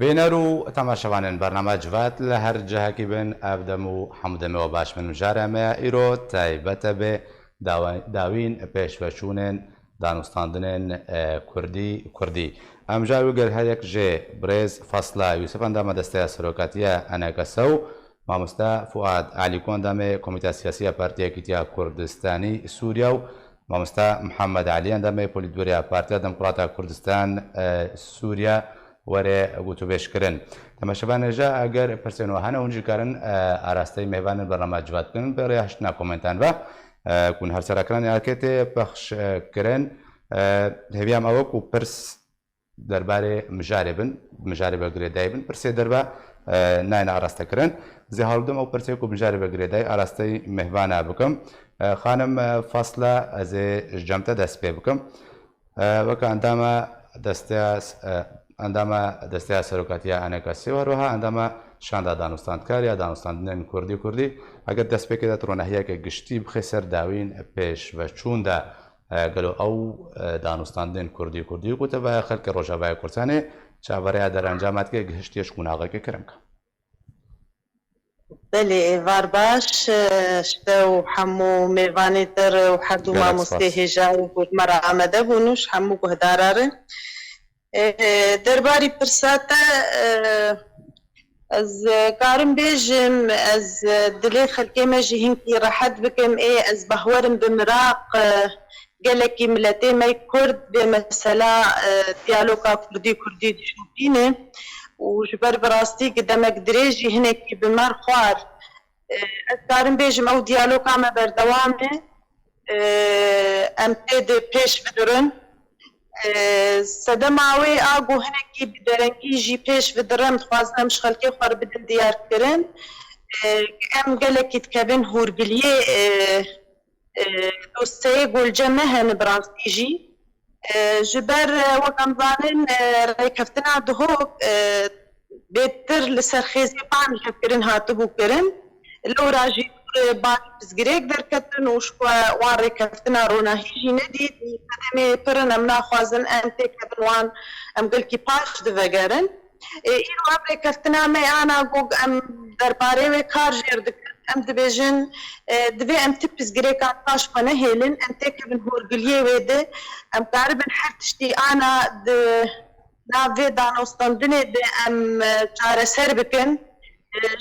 بينرو تماشوان برنامج جوات لهر جهكي بن ابدمو حمدمي وباش من مجارمه ايرو تايبت به داوين پیشوشونن دانستاندنن كردي ام جاوي گر هر یک جه برز فصله يوسف اندام دسته سروکاتیه انکسو مامستا فؤاد علي كوندامي كوميتي سياسيه بارتيه كيتيا كردستاني سوريا مامستا محمد علي اندامي بوليدوريا بارتيه ديمقراطيه كردستان سوريا وره گوتو بش کرن تماشاوان جا اگر پرسنو هنه اونجی کارن آراسته میوان برنامه جواد کن برای هشتنا کومنتان و کن هر سر کرن یاکت پخش کرن هیام اوک و پرس درباره مجارب گریدای بن پرسه دربا ناین آراسته کرن زی حالدم او پرسه کو مجارب گریدای آراسته میوان بکم خانم فاصله از جمعه دست بکم وک اندام عندما دسته سروکاتیه انکاسی و روها عندما شاندا دانستاندکار یا دانستاندن کردی اگر دست بکده ترونهیه که گشتی بخسر داوین پیش و چون دا گلو او دانستاندن کردی کوته و خلک روجاوای کردانه چاوره در انجامات که گشتیش گناهی که کرم که بله وارباش شتو حمو میوانی تر و حدو ما مستهجا و بود مرا آمده بونوش حمو گهداراره درباري برساتا از كارم بيجم از دلي خلقي ماجي هنكي راحت بكم از بهورم بمراق قالكي ملاتي ماي كرد بمسألة ديالوكا كردي تشوفيني وجبر براستي قدامك دريجي هنكي بمار خوار از كارم بيجم او ديالوكا ما بردوامي ام تيدي بيش بدرن سدماوي آگو هنگی بدرنگی جی پیش بدرم خوازنم شخلکی خوار بدن دیار کرن ام گلکی تکبن هورگلیه دوسته گل جمعه هن برانستی جی جبر وکم زانن ریکفتنا دهوک بهتر لسرخیزی پان کرن هاتو بو کرن لو راجی بعد بزگریک درکتن وشکوا وان ریکفتنا رونا هیچی ندید قدمی پرن ام ناخوازن انتی کبن وان ام گلکی پاش دوگرن ایرو ام ریکفتنا می آنا گوگ ام درباره و کار جیردک ام دبیجن دوی ام تی بزگریک آتاش کنه هیلن انتی کبن هورگلیه ویده ام قاربن هر تشتی آنا ناوی دانوستاندنه ده ام چاره سر بکن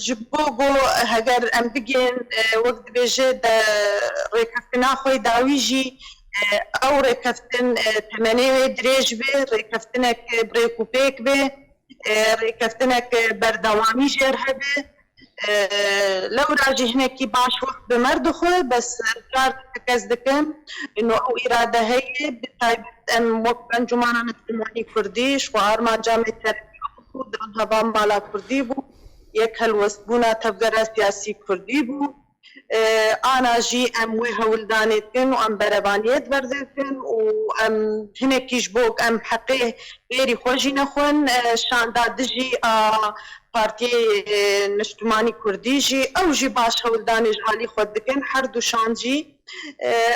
جبوغو هگر ام بگین وقت بیجه دا ریکفتنا خوی داویجی او ریکفتن تمنیوی دریج بی ریکفتنک بریکو پیک بی ریکفتنک بردوامی جر هبی لو راجی هنکی باش وقت بمرد خوی بس کار تکز دکم انو او اراده هی بتایبت ام وقت انجمانا نتلمانی کردیش و آرما جامعه ترکی دان هوا مالا کردی بو یک هلوست بونا تفجر سیاسی کردی بو آنا جی ام وی هولدانیت کن و ام بربانیت ورزید کن و ام هنکیش بوک ام حقی غیری خوشی نخون شانداد جی پارتی نشتمانی کردی جی او جی باش هولدانی جالی خود دکن هر دو شان جی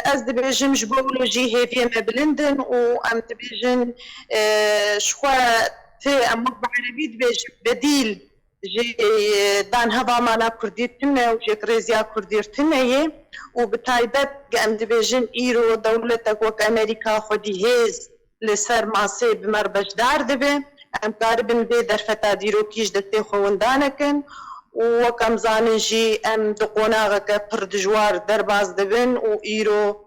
از دبیجم جبولو جی هیفی مبلندن و ام دبیجن شخوا تی ام مقبع عربی دبیجم بدیل جي دان هبا مانا كرديتنا وجي كريزيا كرديرتنا وبتايبت قام دبيجن ايرو دولتك وك امريكا خدي هيز لسر ماسي بمربج دار دبي ام قاربن بي درفتا ديرو كيش دتي خوندانكن وكم زانجي ام دقوناغك پردجوار درباز دبن و ايرو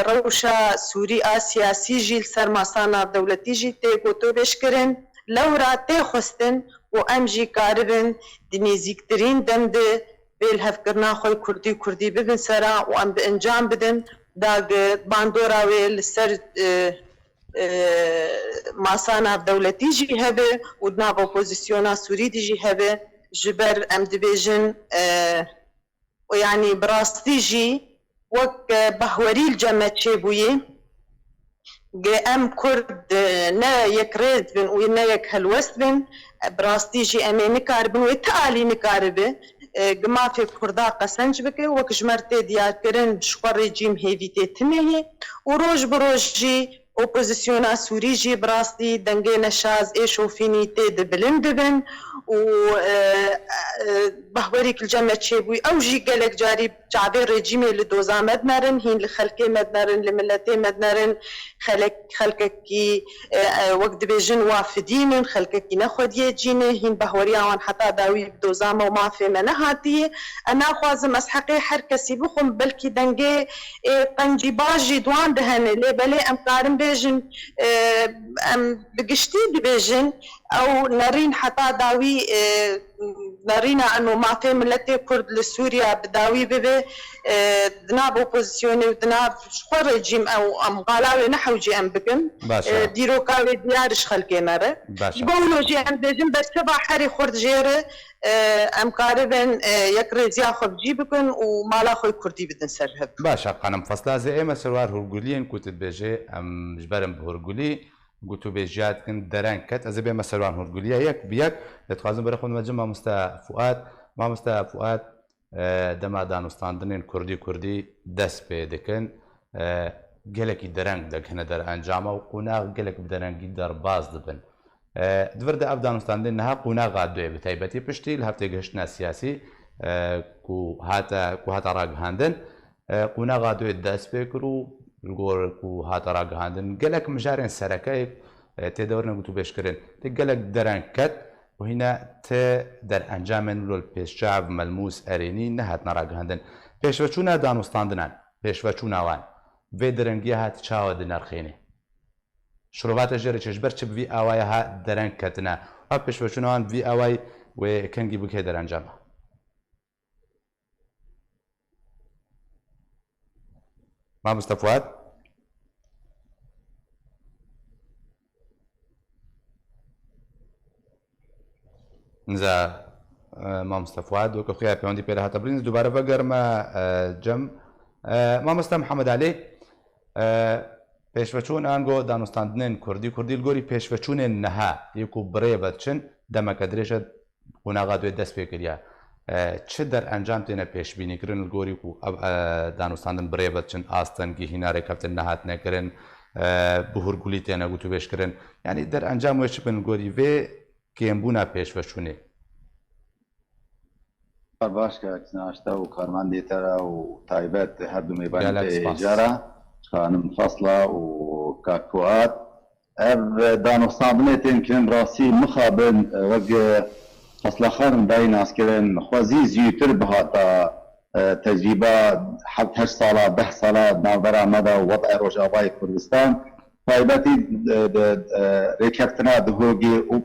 روشا سوري سياسي جي لسر ماسانا دولتي جي تيكو تو بشكرن لو راتي خستن و ام جی کاربن دنیزیکترین دمده بیل هفکرنا خوی کردی ببن سرا و ام به انجام بدن داگ باندوراوی لسر ماسانا دولتی جی هبه و دناب اپوزیسیونا سوری دی جی هبه جبر ام دبیجن و یعنی براستی جی وک بهوری الجمع چه بویه ام کرد نه یک ریز بن و نه یک هلوست بن براستي جي امي نكاربن ويتالي نكاربه قما في كردا قسنج بكي وكجمرتي ديار كرن شقر ريجيم هيفيتي تنهي وروج بروج جي اوبوزيسيونا سوري جي براستي دنگينا شاز ايشو فيني تيد بلندبن و بهوريك الجامعة تشيبوي او جي قالك جاري جعبي ريجيمي لدوزا مدنارن هين لخلقي مدنارن لملتي مدنارن خلقكي وقت بيجن وافدين خلقكي ناخد يجيني هين بهوريا وان حتى داوي بدوزاما وما في منهاتي انا خوازم اسحقي حركسي بخم بلكي دنگي قنجي باجي دوان دهن لي بلي ام قارن بيجن ام بقشتي بيجن او نارين حتى داوي نارينا انه ما في ملتي كرد لسوريا بداوي ببي دناب اوبوزيسيوني ودناب شخور ريجيم او ام غالاوي نحوجي ام بكن ديروكاوي ديارش خلقي مره بقولو جي ام ديجن بس سبا حري خورد جيره ام قاربن يكري زياخب جيبكن ومالا خوي كردي بدن سرهب باشا قانم فصلا زي اما سروار هرقولين كنت بيجي ام جبرم بهرقولي قلتو بيجيات كن دران كت از بما سروان هرقوليه يك بيك لتخازن برخون مجمع مامستا فؤاد دما دانستاندنين كردي دس بيدكن gelekî dereng dikine der encama û qûnax gelek bi derengî derbaz dibin. Divir de ev danûstandin niha qûnaxa duê bi taybetî piştî li heftê gihiştina siyasî ku hata ragihandin qûnaxa duê dest pê kir û li gor ku hata ragihandin gelek mijarên serekeyê têdewrine gotû pêşkirin tê gelek dereng ket û hîne tê derencamên lol pêşçav melmûs erênî nehatine ragihandin. Pêşveçûna danûstandinan pêşveçûna wan vê derengiyê hat çawa dinarxêne. Şirobata jê reçêj ber çi bi vî awaya ha dereng ketine. Ev pêşveçûna wan vî awayî wê kengî bike derencama. Ma Mustafa Fuad? Nza ma Mustafa Fuad wekî xuya peyondî pê re hata birîn dubare vegerme cem ma Mustafa Mihemed Alî pêşveçûn an got danûstandinên Kurdî li gorî pêşveçûnên niha yê ku birê vedçin demeke dirêj qûnaxa duê dest pê kiriye. Çi derencam têne pêşbînîkirin li gorî ku ev danûstandin birê vedçin astengî hîna rêkeftin nehatine kirin bi hûrgulî têne gotû pêşkirin yanî derencam wê çi bin li gorî vê kêmbûna pêşveçûnê. باش که اکناشته و کارمندی تره و تایبت هر دو میبانی جاره خانم فصله و کاکوات اف دانستانبنه تین کنن راسی مخابن وگ فصله خانم داین اسکرن خوزی زیوتر بهاتا تجربه 8 ساله 10 ساله نابرا مدى وضع روجاوای کردستان تایبتی ریکفتنا دهوگی و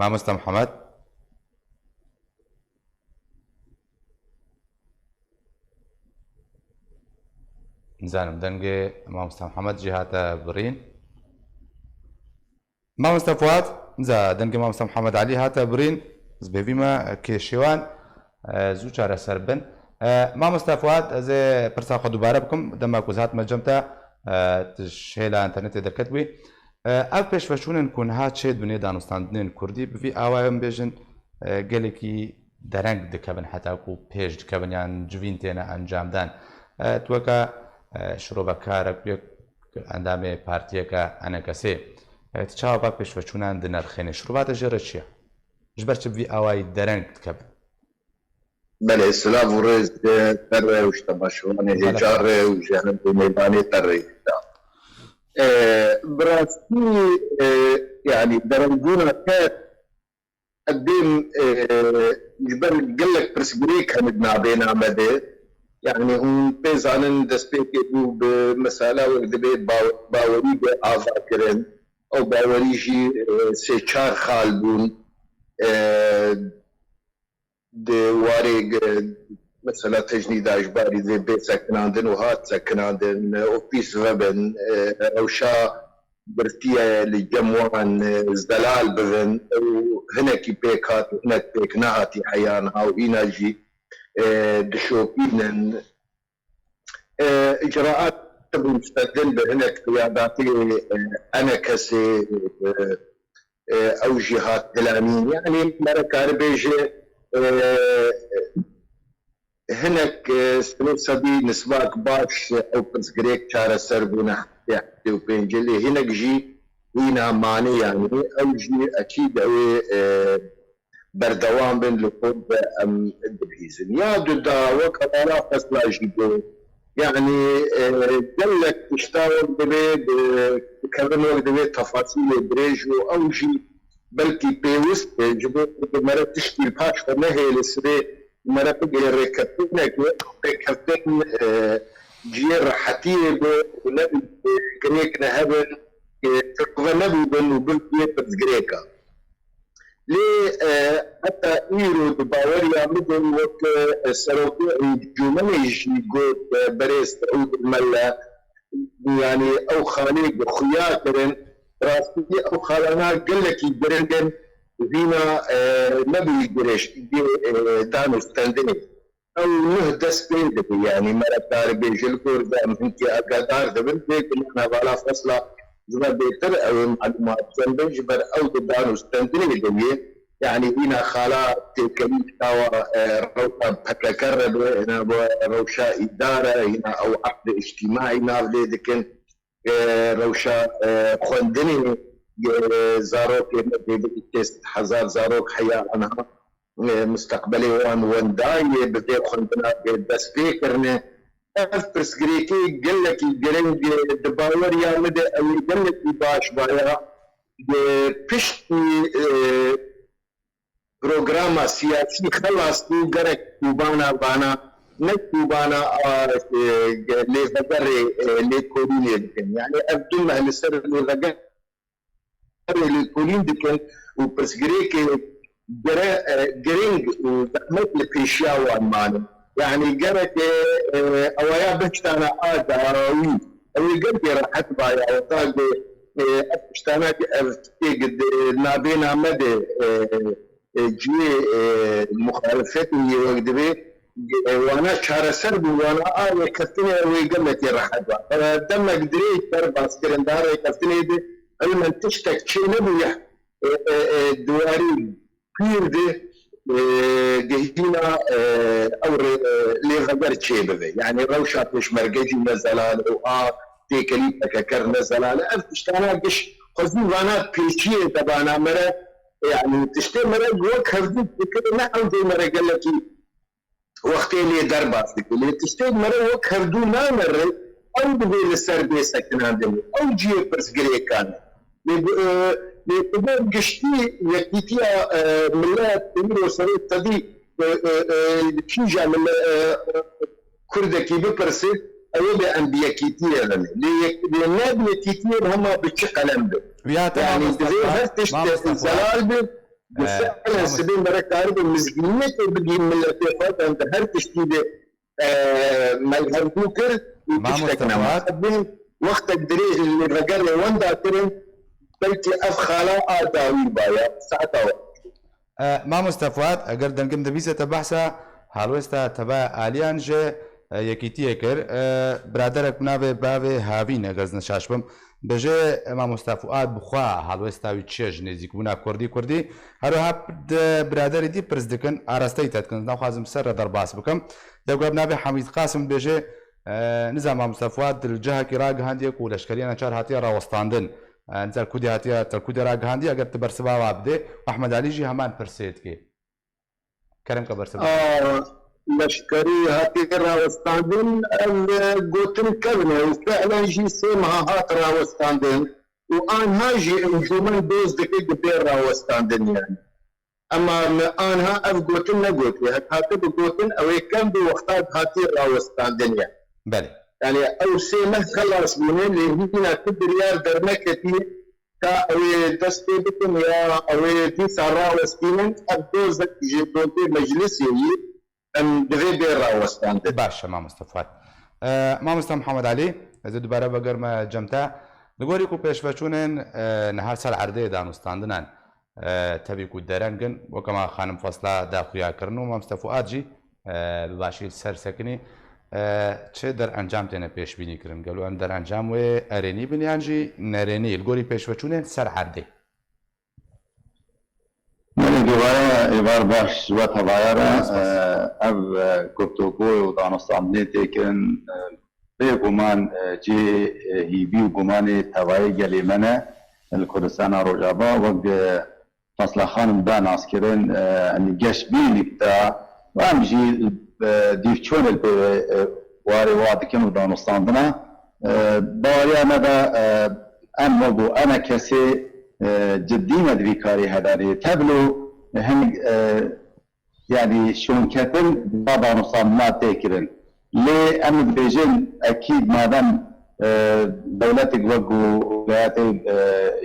Ma Mustafa Mihemed? نزانم دەنگێ ما Mustafa Mihemed jî hate birîn. Ma Mustafa Fuad nza dengê ma Mustafa Mihemed Alî hate birîn ez bêvî me kêşêwan zû çareser bin. Ma Mustafa Fuad ez ê pirsa xwe dubare bikim dema ku ez hatime cem te hêla internetê derketibûyî. Ev pêşveçûnên ku niha çê dibin ê danûstandinên Kurdî bi vî awayê min bêjin gelekî dereng dikevin heta ku pêş dikevin yan civîn têne encamdan. Tu weke şirovekarek yek endamê partiyeke enekesê ti çawa ev pêşveçûnan dinirxîne şirobata jê re çi ye? Ji ber çi bi vî awayî dereng dikevin? بله سلاف و رز تره و شتباشوانه هجاره و جهنم میدانی تره براستی يعني درنجونا كات قديم جبر قلك برسبريك هندنا بين عمده يعني هم بيزانن دسبيكي بو بمسألة وقدبيت باوري بآذاكرين أو باوريجي سيچار خالبون دواري مثلا تجنيد اجباري ذي بيت سكناندن وهات سكناندن اوفيس وبن روشا برتيه لجموان زلال بذن وهناك بيكات وهناك بيك نهاتي حيانها وهنا جي دشوكين اجراءات مستقل بهناك قياداتي انا كسي او جهات كلامين يعني مركار بيجي هناك سدي نسباك باش او بسكريك شارع سربونا يحتي وبينجلي هناك جي هنا ماني يعني او جي اكيد او بردوام بين لقب ام الدبيزن يا دودا وكالا فصلا جيبو يعني قال لك تشتغل دبي كمان وقت دبي تفاصيل بريجو او جي بلكي بيوس جبو مرة تشكي باش فنهي لسري مرة بقي ريكتنك ريكتن جير حتيب ونبي جريك نهبل تقفنبي بنو بلكي بتزجريكا لي حتى ايرو دباوريا مدن وك سروكي الجمل يجي قوت بريس تعود الملا يعني او خاليق خياطرن راسي او خالنا قال لك يبرندن فينا نبي يقريش دانو ستاندني او نهدس بيدك يعني مرة تاربي جلكور دا منتي اقادار دبن بيك انا بالا فصلة جبر بيتر او معلومات سندن جبر او دانو ستاندني دبي يعني هنا خالا تكليف تاوى روشا بكاكرب هنا روشا إدارة هنا أو عقد اجتماعي هنا لكن روشا خوندني زاروك تيست حزار زاروك حياة عنها مستقبلي وان داي بدي خوندنا بس فكرنا أفرس جريكي قال لك الجرنج دباور يا مدى أو قال لك باش بايا بشتي بروجرام سياسي خلاص تجرك كوبانا بانا نكوبانا لفجر لكولين يعني أبدو ما لسر لفجر لكولين دكان وبسجريك جرينج وزحمة الفيشيا وأمان يعني جرك أويا بشتنا آداوي أو يقدر راحت بايا وطاق بشتنا أفتقد نابينا مدى جي مخالفتي وقدبي وانا شهر سرب وانا كفتني ويقلت راحت دم قدري تربى سكرندار كفتني دي علما تشتك شيء نبويح دواري كثير دي جهينا او اللي غير شيء بذي يعني روشات مش مرقجي نزلان او تيكليتك كر نزلان افتشتانا قش خذوا وانا بيشيه تبعنا مرة يعني تشتري مرة وقت هفدوك كده نحن زي مرة قال لك وقتين لي دربات اللي تشتري مرة وقت هفدو ما مرة أو بقول السر بيسكن عندهم أو جي برس كان لتبغى قشتي يكتيا ملات تمر وصرت تدي تيجا من كرد كي ببرس أيضا أنبياء كتير للنبي كتير هم بتشقلم به يعني زي هفتش الزلال به بسأل السبين برك عارف المزجينة بيجي من الاتفاق عند هرتش كده ما يهربوكر وتشتكنا وقت الدريج اللي رجال وندا ترن بلكي أفخالا آداوي بايا ساعتها ما مستفوات اگر دنگم دبیسه تبحثا هالوستا تبا آلیان جه یکیتیه کر برادرک منابه باوه هاوین اگر نشاش بم بجه ما مستفوات بخوا هالوستاوی چیج نزیک بونا کردی هر ها برادری دی پرز دکن آراسته ایتاد کن نخوازم سر درباس بکم دقیق منابه حمید قاسم بجه نظام ما مستفوات الجهه کی راگ هندیک و لشکریان چار هاتیه راوستاندن نزل كودي هاتيا تركودي راق هاندي اگر تبرسبا وابدي واحمد علي جي همان برسيت كي كرم كبرسبا لشكري هاتي راوستاندن قوتن كلمة وفعلا جي سيمها هات راوستاندن وان هاجي انجومن دوز دكي قبير راوستاندن يعني اما انها اف قوتن نقوتي هاتي بقوتن او كان بوقتات هاتي راوستاندن يعني بلي يعني او سيمه خلاص من اللي هنا كبريار درنكتي تا او دستي بكم يا او دي سارا وسكينن ابدوز جيتوتي مجلس يي ام دغي بيرا وستاند باشا ما مصطفى ما مصطفى محمد علي زد دوباره بگر ما جمتا دغوري کو پێشڤچوونên نهار سەر عردەیە دانوستاندنان تەبی و دەرەنگن وەکەما خانم فەسلا داخویاکردن و مامستە فوئادجی باشی سەرسەکنی چه دەرئەنجام تێنە پێشبینیکردن گەلو ئەم دەرئەنجام وێ ئەرێنی بنیانجی نەرێنی گۆری پێشڤچوونên سەر عردەی من دوباره إبار باش وتبايرة أب كبتوكوي ودانستان تكن بيقومان جي هيبي وقوماني تبايا جليمنا الكردستان روجابا وق فصل خان بان عسكرين أني جاش بيني بتاع وأمجي ديفشون واري وادكن ودانستان باوريا مدى أمبو أنا كسي جدي مدري كاري هداني تبلو هم يعني شون كتن بابا نصامات تكرن لي أم بيجن أكيد ما دام دولتك وقو ولايات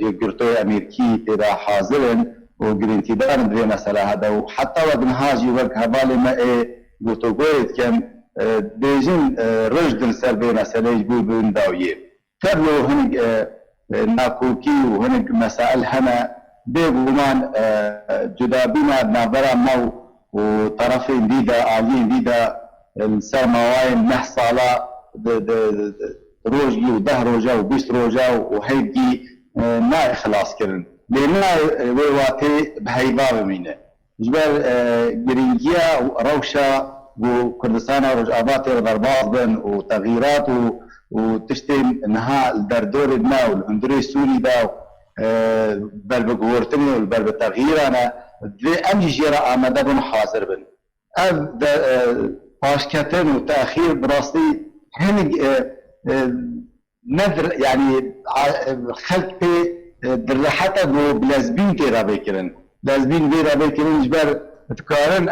يقرطو أمريكي تدا حاضرن وقرنتي دارن دري مسألة هذا وحتى وقن هاجي وقت هبالي ما قلتو قويت كان بيجن رجدن سر بي مسألة يجبو بين داوية تبلو هم ناكوكي وهناك مسائل هنا بيقومان جدا بنا نابرا مو وطرفين ديدا عاليين ديدا السرماوين نحصالا روجي وده روجا وبيست روجا وهيدي ما إخلاص كرن لما ويواتي بهيبا بمينه جبال جرينجيا وروشا وكردستان رجعباتي وضربات بن وتغييرات وتشتم انها الدردور الماء والهندري السوري دا بل بقورتني والبل بالتغيير انا امجي جرا امدا بن حاضر بن باشكتن وتاخير براستي هن نذر يعني خلقي درحته بلازبين تيرا بكرن لازبين بيرا بكرن جبر تكارن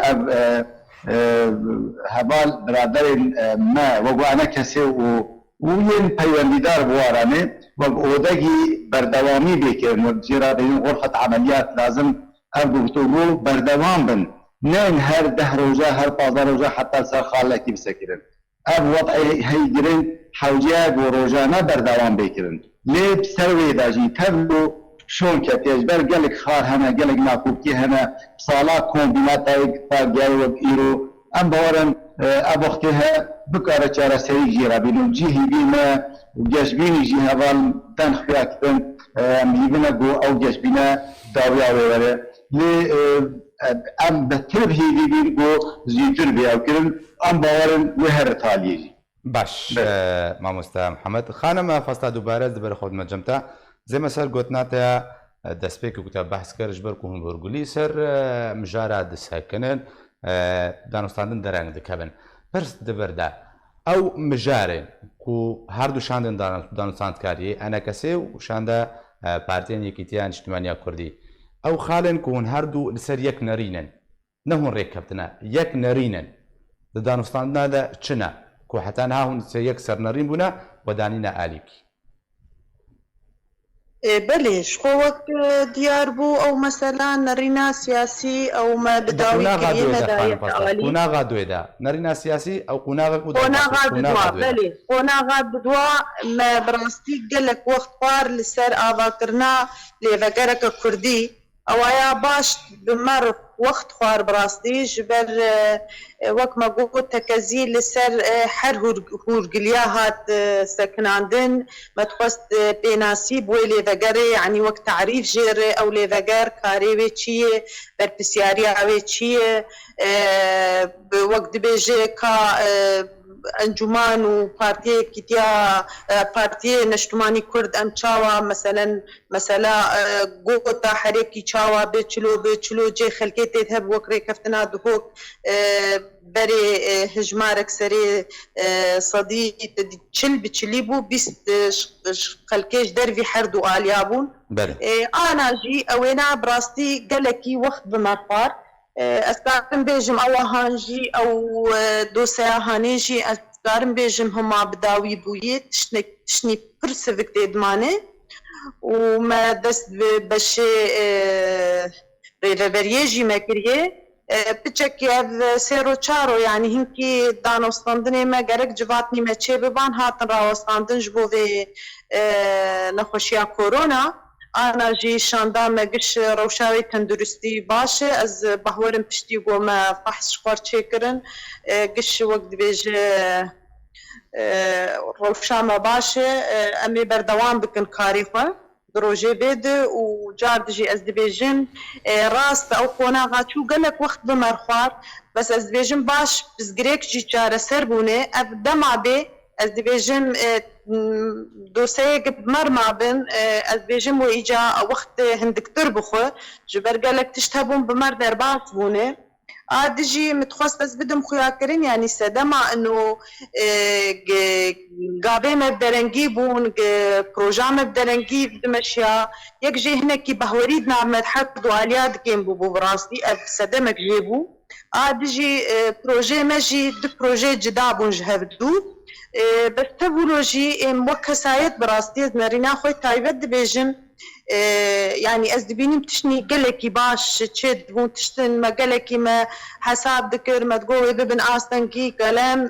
هبال برادر ما وقوانا كسي وين پیوندیدار بوارانه و اودگی بردوامی بکرن جرا بین غرفة عملیات لازم ارگوتوگو بردوام بن نین هر 10 روزه هر 15 روزه حتی سر خالکی بسکرن اب وضع هی گرن حوجیه و روزانه بردوام بکرن لیب سروی داجی تبلو شون کتیج بر گلک خار هنه گلک ناکوکی هنه سالا کومبینات تا گیای و ایرو ام باورن ابوختها بكره چاره سری جیرا بینو جیهی بیمه وجاش بینی جی هوال تنخفیا کتن میبینه گو او جاش بینه داویا ویره لی ام بترهی بین گو زیتر بیا کرن ام باورن وهر تالیجی باش مامۆستا محەممەد خانم فەستا دووبارە دەبەر خۆت مەجەمتە زێ مەسەر گوتناتە دەستپێک وتە بەحسکەرش بەر و هەمبورگولی سەر مژارە دەسەکنن دانوستاندن دەرەنگ دەکەبن پرس دەبەردا ئەو مژارێن و هەردووشاندن دانوستاندکاریە ئەنە کەسێ و شاندە پارتیان یەکیتیان نیشتیمانیا کوردی ئەو خاڵێن کۆن هەردوو لەسەر یەک نەرینن نەهۆن ڕێککەوتنە یەک نەرینن لە دانوستاندنادا چنە کو حتى هاون سيك سرنرين بنا ودانينا عليك بليش خوك ديار بو او مثلا نرينا سياسي او ما بداوي كلمه دايت كنا غادويدا نرينا سياسي او كنا غادوا بلي كنا غادوا ما براستي قال لك وقت قار لسر اذاكرنا لفكرك كردي او يا باش بمر وقت خوار براستي جبر وقت ما قلت تكزي لسر حر هورقليا هات سكناندن ما تخست بيناسي بويلي ذقري يعني وقت تعريف جيري او لي ذقر كاري ويتشيه بربسياريا ويتشيه وقت بيجي كا انجمان و پارتی کتیا پارتی نشتمانی کرد ام چاوا مثلا گوتا حرکی چاوا بچلو جه خلقی تذهب وکری کفتنا دهوک بری هجمارك سري صديق تشل بتشلي بو بيست خلقيش درفي حردو آليابون انا جي اوينا براستي قالكي وقت بمرفار اسكارم بيجم او هانجي او دوسيا هانيجي اسكارم بيجم هما بداوي بويت تشني برسفك دمانه وما دست بشي ريفريجي ماكريه بچكيف سيرو چارو يعني هنكي دانوستاندني ما گرك جواتني ما چه ببان هاتن راوستاندن جبو في نخوشيا كورونا انا جي شاندا مگش روشاوي تندرستي باشه از بهورم پشتي گوما فحص شخور چيكرن گش وقت بيج روشا ما باشه امي بردوام بكن كاري خو دروجي بيد وجار دجي ازدبيجن راست او قونا غاتشو قالك وقت بمرخوار بس ازدبيجن باش بزقريك جي جار سربونه ابدما بي ازدبيجن دوسيق بمرمى بن ازدبيجن وإيجا وقت هندك تربخو جبر قالك تشتهبون بمرد 4 سبونه دجي متخصص بس بدهم خياكرين يعني سدما انه قابي مبدرنجي بون بروجرام مبدرنجي بدمشيا يك جي هنا كي بهوريد نعمل حق دواليات كيم بو براسي سدمك جيبو دجي بروجي ماجي دو بروجي جدابون جهبدو بس تبولوجي موكسايت براستي نارينا خوي تايبت دبيجم يعني از دبيني بتشني قلكي باش تشد بون تشتن ما قلكي ما حساب ذكر ما تقوي ببن آستنكي كلام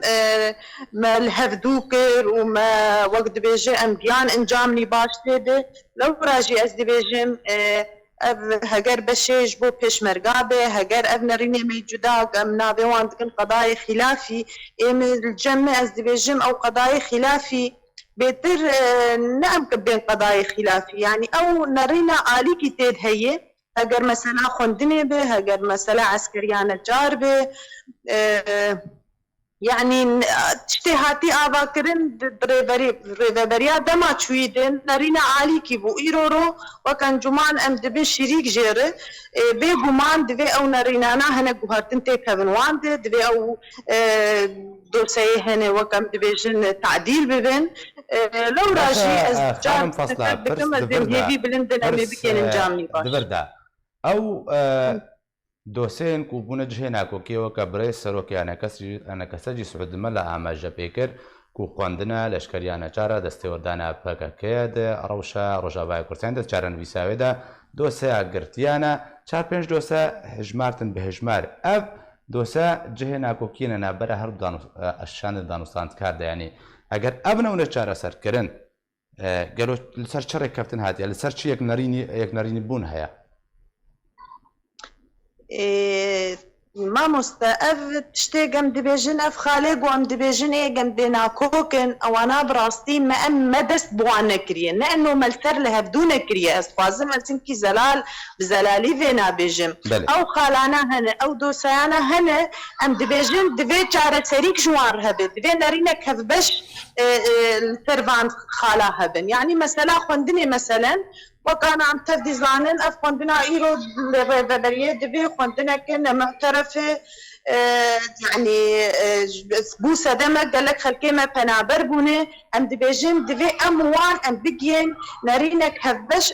ما الهفدوكر وما وقت بيجي امقيان انجامني باش تده لو راجي از دبيجم هجر بشيج بو بيش مرقابة هجر ابن ريني مي جداق ام نابي واندكن قضايا خلافي ام الجمع از دبيجم او قضايا خلافي بيتر نعم بين قضايا خلافي يعني او نرينا آلي كتيد هي هجر مسألة خندني به هجر مسألة عسكريانة جار به يعني تشتهاتي آباكرين ريفابريا دما تشويدن نرينا عالي كيبو إيرورو وكان جمان أم دبن شريك جيري بي جمان دبي أو نرينانا هنا جوهرتن تيكهن واند دبي أو دوسي هنا وكم دبي جن تعديل ببن لو راجي خانم فصلة دبردا أو دوسين کو بونه جهنا کو کیو کبره سرو کې انا کسجی سعود ملا اماجه پیکر کو خوندنه لشکریانه چاره دستوردانه پککه د روشا روجاوای کورتند چارن ویساوی ده دوسه گرتیانه 4-5 دوسه هجمارتن به هجمار اف دوسه جهنا کو کینه بره هر دانو اشان دانوستاند کرده یعنی اگر ابنونه چاره سر کرن گلو لسر چره کفتن هادی لسر چی یک نرینی بون هيا ما مستأف تشتي قم دبيجن اف خالق وام دبيجن ايه قم دينا كوكن او انا براستي ما ام مدست بوانا كريه لانه ملتر لها بدون كريه اسفازم السنكي زلال بزلالي فينا بيجم او خالانا هنا او دوسانا هنا ام دبيجن دبي جارة سريك جوار هبه دبي نارينك هفبش السرفان خالا هبن يعني مثلا خندني مثلا وكان عم تفدي زانن اف خندنا ايرو بريه دبي خندنا كنا معترفه يعني بوسه دمك قال لك خلكي ما بنابر بونه ام دبيجم دبي اموان ام بيجين نارينك هفبش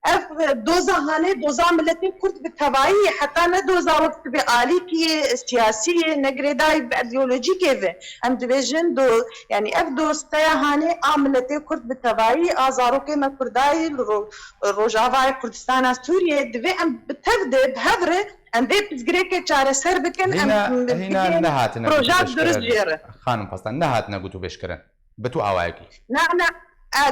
اف دوزا هاني دوزا ملتين كرت بالتبعية حتى ما دوزا وقت بآليكي سياسية نقريداي بأيديولوجيكي ام دبيجن دو يعني اف دوستايا هاني ملتين كرت بالتبعية ازاروكي ما كرداي روجافاي كردستان سوريا دبي ام بتفدي بهذره ام بي بزغريكي چاره سر بكن هنا نهاتنا بروجات درس جيره خانم فستان نهاتنا قلتو بشكرن بتو اوايكي نعم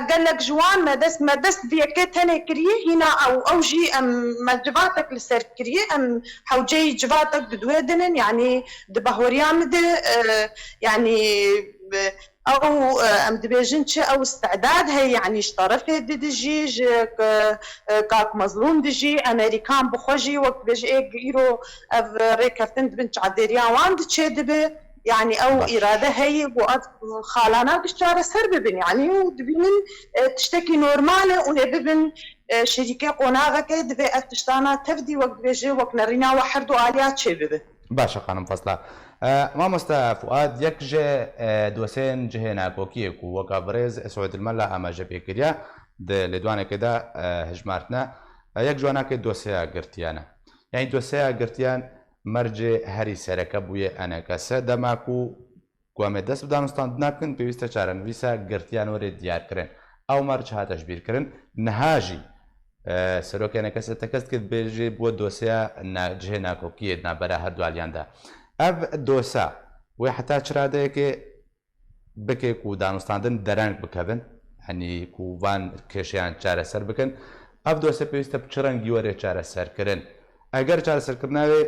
قال لك جوان ما دست بيكت هنا كريه هنا او جي ام ما جباتك لسر كريه ام حوجي جباتك بدويدن يعني دبهوريان يعني او ام دبيجنش او استعداد هي يعني اشترفت دجيج كاك مظلوم دجي امريكان بخوجي وقت بيجي ايرو ريكفتن بنت عديريا واند تشدبه يعني او اراده هي وقت خالانا بشاره سر ببن يعني ودبن تشتكي نورماله ونبن شركه قناغه كدبي اتشتانا تفدي وقت بيجي وقت نرينا وحردو اليات شبه باشا خانم فصله ما مستا فؤاد يك جه دوسين جهنا كوكيك وكابريز سعود الملا اما جبي كريا د لدوانه كده هجمارتنا يك جوانا كده دوسيا قرتيانا يعني دوسيا قرتيان مرج هری سرکه بوی انا کسه دماکو قوم دست بدانستان نکن پیوسته چارن ویسا گرتیان ور دیار کرن او مرج ها تشبیر کرن نهاجی سروک انا کسه تکست کد بیجی بو دوسیا نجه ناکوکی نا برا هر دوالیان ده اف دوسا و حتی چراده که بکه کو دانستاندن درنگ بکبن يعني كوفان كشيان چاره سر بکن اف دوسه پیوسته بچرنگی ور چاره سر کرن اگر چاره سر کرناوی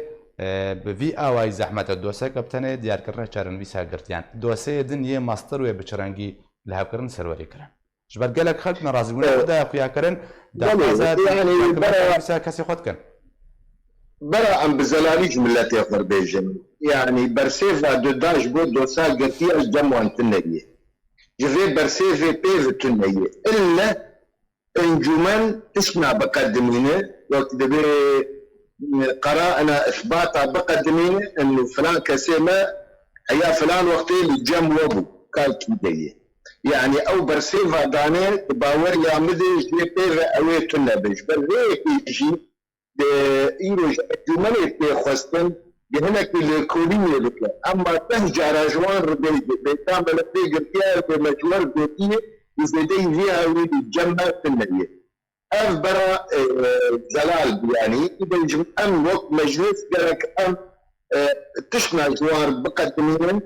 بفي اوای زحمت دوسه کپتنه دیار کرنه چارن ویسا گرتیان دوسه دن یه ماستر و بچرنگی لهاب کرن سروری کرن ji ber gelek xelk nerazîbûna xwe de xuyakirin يعني kesê xwe dikin. برا ام بزلالي جملتي اخر بيجن يعني برسيفا دوداج بو دوسا قرتياج جموان تنية جفي برسيفي بيف تنية الا انجمان تسمع بقدمينه وقت دبي قراءنا اثباتا بقدمينه انه فلان كسيما هيا فلان وقتي الجم وبو قال كيديه يعني او برسيفا داني باور يا مدي جي بيف اوي تنبيش بريك يجي ایروز جمله پیخواستن به هنک لکولیه بکن اما تهجع راجوان ربیعی بیتام بلفی گرتیار به مجموع گوتیه وزیده ویها وید جمع تنمیه اف برا زلال بیانی ایده جمع ام وقت مجلس گرک ام تشنا جوار بقدمين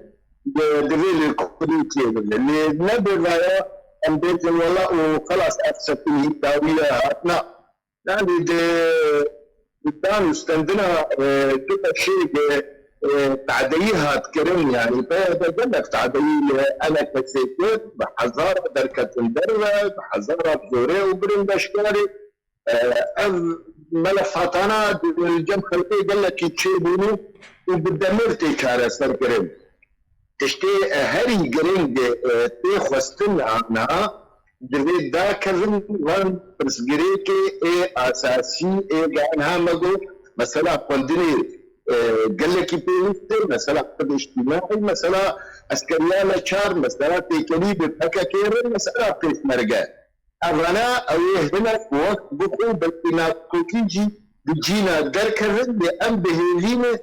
دويل الكوميديا اللي نبي رايا ام بيتن والله وخلاص افسدني داويه هاتنا يعني كان استندنا كل شيء تعديها تكرم يعني بقول لك تعدي انا كسيت بحذار دركه المدرب بحذار بزوري وبرين بشكاري ملفاتنا الجم خلقي قال لك يتشيبوني وبدمرتي كاره سركرم تشتي هري جرينج تخوستن عنها دوی دا کردن وان پرسگریکی اساسی گانها مگو مثلا قندنی گلکی پیوسته مثلا قد اجتماعی مثلا اسکریان چار مثلا تیکنی بپکا کیرن مثلا پیش مرگه ارانا اوه هنا وقت بقو بلکنا کوکیجی بجینا در کردن بأم بهیلینه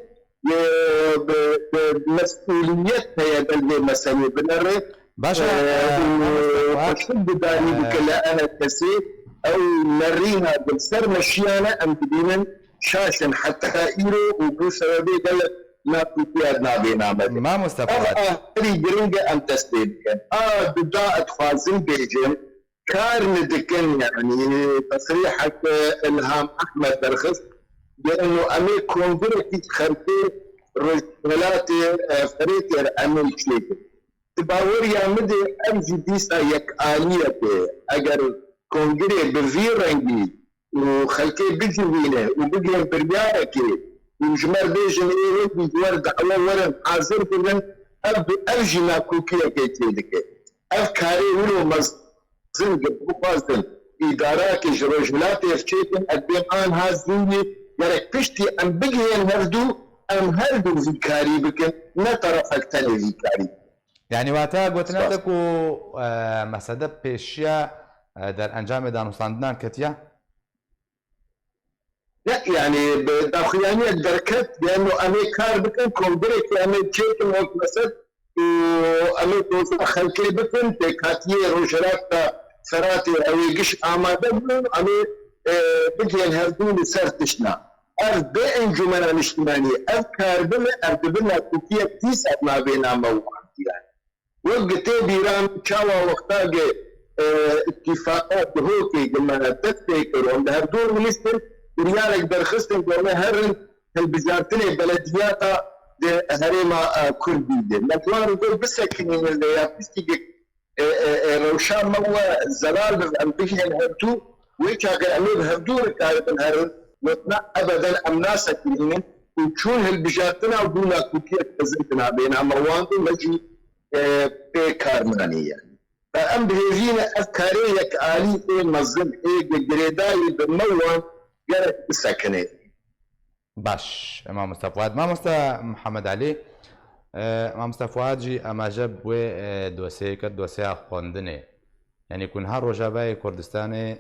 بمسؤوليات هي المسألة بنرى باشا شد داري بكلا انا كسيت او مرينا بالسر مشيانا ام بدينا شاشن حتى ايرو وبو سببي قال ما في بينا ما مستفاد هذه جرينجا ام تستيد بداء خوازن بيجن كارن دكن يعني تصريحك الهام احمد درخص بانه امي كونفرتي خرطي رجلاتي فريتر امي شيكي باور یا مده امجی دیسا یک آلیته اگر کنگره بویر رنگی و خلقه بجوینه و بگیم برگاره که و جمر بیجن ایره بیدوار دعوه ورن حاضر بگن ارجی ناکوکیه که تیده که اف کاری ولو مزن بخوازن اداره که جروجلات افچیتن ادبین آنها زنگی یارک پشتی ام بگیم هردو زی کاری بکن نه طرفک تنه زی کاری يعني وقتها قوتناتك ومسألة بيشيا در انجام دانوستاندنان كتيا؟ لا يعني داخليانية دركت لأنه أنا كار بكن كومبريك أنا تشيكن وقت مسد وأنا توصل خلقي بكن تكاتية روجرات فراتي أو يقش آمادة بلون أنا بدي الهردون سرتشنا أرد بإنجمنا الاجتماعية أذكر بنا أرد بنا كوكية تيسا ما بينا موعد يعني وقت بيرام شاوا وقتاج اتفاقات هوكي كما تفتكر وعند هردور منستر ريالك درخستن قوما هرن البزارتني بلديات هريما كردي دي نتوان دول بسكنين اللي يابستيك روشان موا زلال بأمبيشن هردو ويشاك أمير هردور كاربن هرن نتنا أبدا أمناسك منين وشون هالبجارتنا ودونا كوكية تزنتنا بينا موانتو مجي بكارمانية فأم بهذين أفكاريك آلي منظم جريداي بالموان جرت بالسكنة باش ما مستفاد ما محمد علي ما مستفاد جي أما جاب و دوسيا خواندنه يعني كون هر رجاباي كردستاني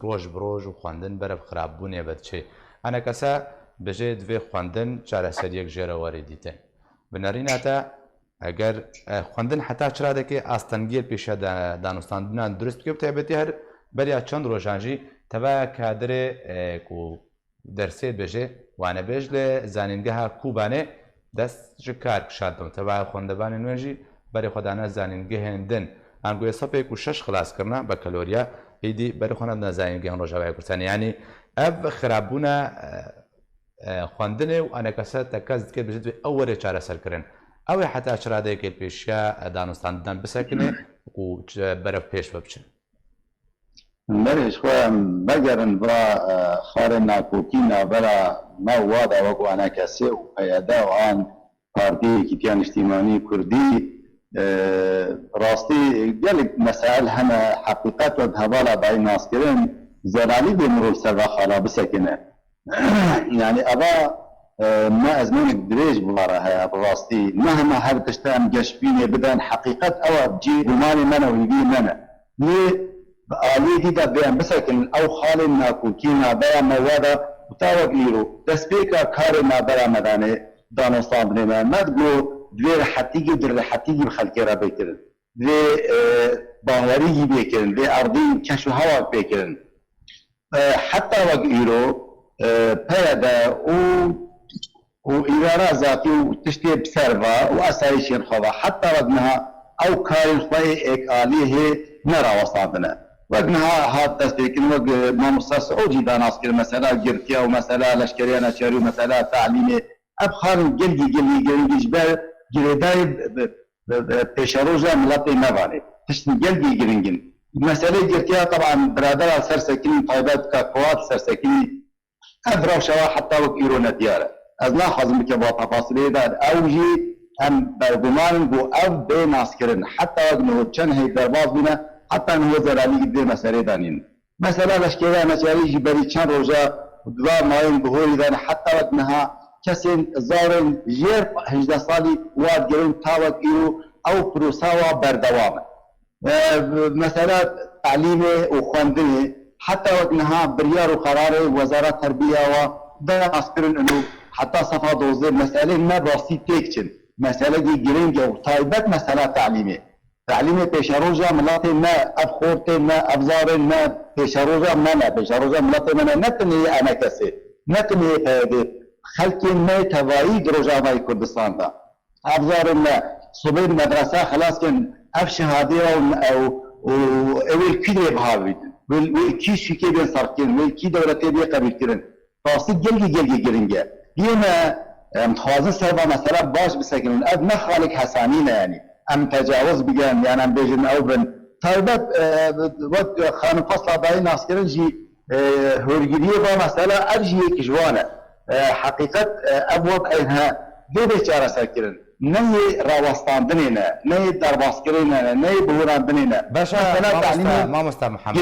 روج بروج وخواندن برف خراببوني بدشي أنا كسا بجد في خواندن چاره سريك جيرا وارديتين بناريناتا اگر خواندن حتی چرا دکی آستانگیر پیش دانستاندن درست بکیب تایبتی هر بریا چند روزانجی تبع کادر کو درسی بجه وانه بج ل زانینگاه کوبانه دست جکار کشاندم تبع خواندبان نوجی بری خدانه زانینگاه هندن انگوی صفی کو شش خلاص کرنا بکالوریا ایدی بری خواندن زانینگاه روزای کردن یعنی اب خرابونه خواندنه و آن کسات تکاز که بجد اول چاره سر کردن. أو حتى أشرادك البيشيا دانستاندن بسكنة و بەرەو پێش بچن. مرش خوام بگرن با خار ناکوکی نابرا ما وادا وگو انا کسی و پیاده و آن پارتی کتیان اجتماعی کردی راستی گلک مسائل همه حقیقت و هوالا بای ناس کرن زلالی بمرو سر خالا بسکنه يعني أبا ما أزمان دريج بوارها براستی ما هم هر تشتام جشبيني بدن حقيقة أو بجي روماني منا ويبي منا ليه آلية دي دا بيان بسكن أو خالي ناكو كينا بيا موادا وتاوك ليرو تسبيكا كاري ما بيا مداني دانو صابني ما تقولوا دوير حتيجي در حتيجي بخلقي را بيكرن دوي باوريجي بيكرن دوي أرضي كشو هواك بيكرن حتى وقت إيرو پیدا و ایران ذاتی و تشتی بسروا و اسایشین خوا حتی وقتها او کار خوی ایک عالیه نرا وسطنا وقتها هات تصدیقین وقت ما مصاص اوجی داناس کر مثلا گرتیا و مثلا لشکریان چاری و مثلا تعلیمی اب خان گلگی جبر گردای پیشروجا ملت نوانه تشتی گلگی گرینگین مسئله گرتیا طبعا برادر سرسکین طایبات کاکوات سرسکین أدرى شوا حتى وكيرونا ديارة أزنا خازم بك تفاصيل دار أوجي هم برغمان بو أو بين ناسكرن حتى وقنه چن هي درباز بنا حتى أنه زلالي قد مسألة دانين مثلا لشكرا مسألة جبري چن روجا دوار ماين بهوري دان حتى وقنها كسين زارن جير هجده صالي واد جرون تاوك إيرو أو بروساوا بردوامه مثلا تعليمه وخواندنه حتى وقتها بريار وقرار وزارة التربية وده أسكرن إنه حتى صفا دوزر مسألة ما راسي تيكشن مسألة دي جرينجا وطايبات مسألة تعليمي بيشاروجا ملاطي ما أبخورتي ما أبزار ما بيشاروجا ما بيشاروجا ملاطي ما نتني أنا كسي نتني خلقي ما توايي دروجا ماي كردستان دا أبزار ما صبير مدرسة خلاص كان أفشهادية أو أول كده بهاويد والكي شيكي بين صاركين والكي دولتي بي قبل كرن فاصل جلجي جرينجا يما متخوازن سربا مثلا باش بسكنون اد ما خالق حسانين يعني ام تجاوز بيان يعني ام بيجن او بن طيبت وقت خان فصل باي ناس كرن جي هورجيديه با مثلا ارجي كجوانا حقيقه ابواب اينها دي بيچاره سكرن نهي راوستاندنينا نهي درباسكرينا نهي بوراندنينا باشا ما مستر محمد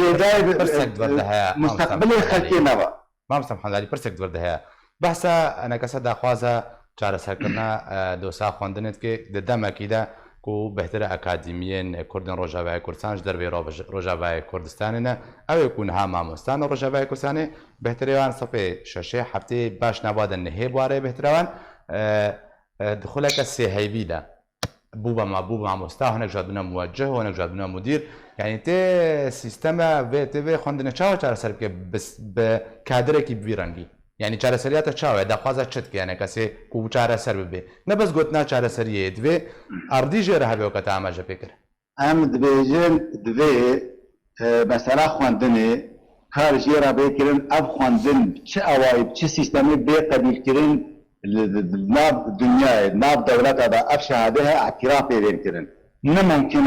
برسك دوردها مستقبلي خلقينا با ما مستر محمد علي برسك دوردها بحثا انا كسد اخوازا چاره سرکرنا دوسا خواندنت که ددم اكيدا کو بهتر اکادمیین کردن روجاوای کردستان در به روجاوای کردستان نه او يكون ها مامستان روجاوای کردستان بهتریان صفه ششه هفته باش نباد نه بواره بهتران دخولك السهيبي ده بوبا مع مستوى هناك جادنا موجه وهناك جادنا مدير يعني تي سيستما في تي في خندنا تشاو تشار سرك بس بكادرك بيرانجي يعني تشار سريات تشاو ده خوازا تشت يعني كسي كو تشار سر بي نه بس قلتنا تشار سريه دي ارضي جره به وقت عام فكر ام دبيجن دبي مثلا خواندني کار جيرا بكرن اب خواندن چه اوايب چه سيستمي بي قبيل كرن ناب الدنيا ناب دولت هذا أفشهادها اعتراف بين كرن نممكن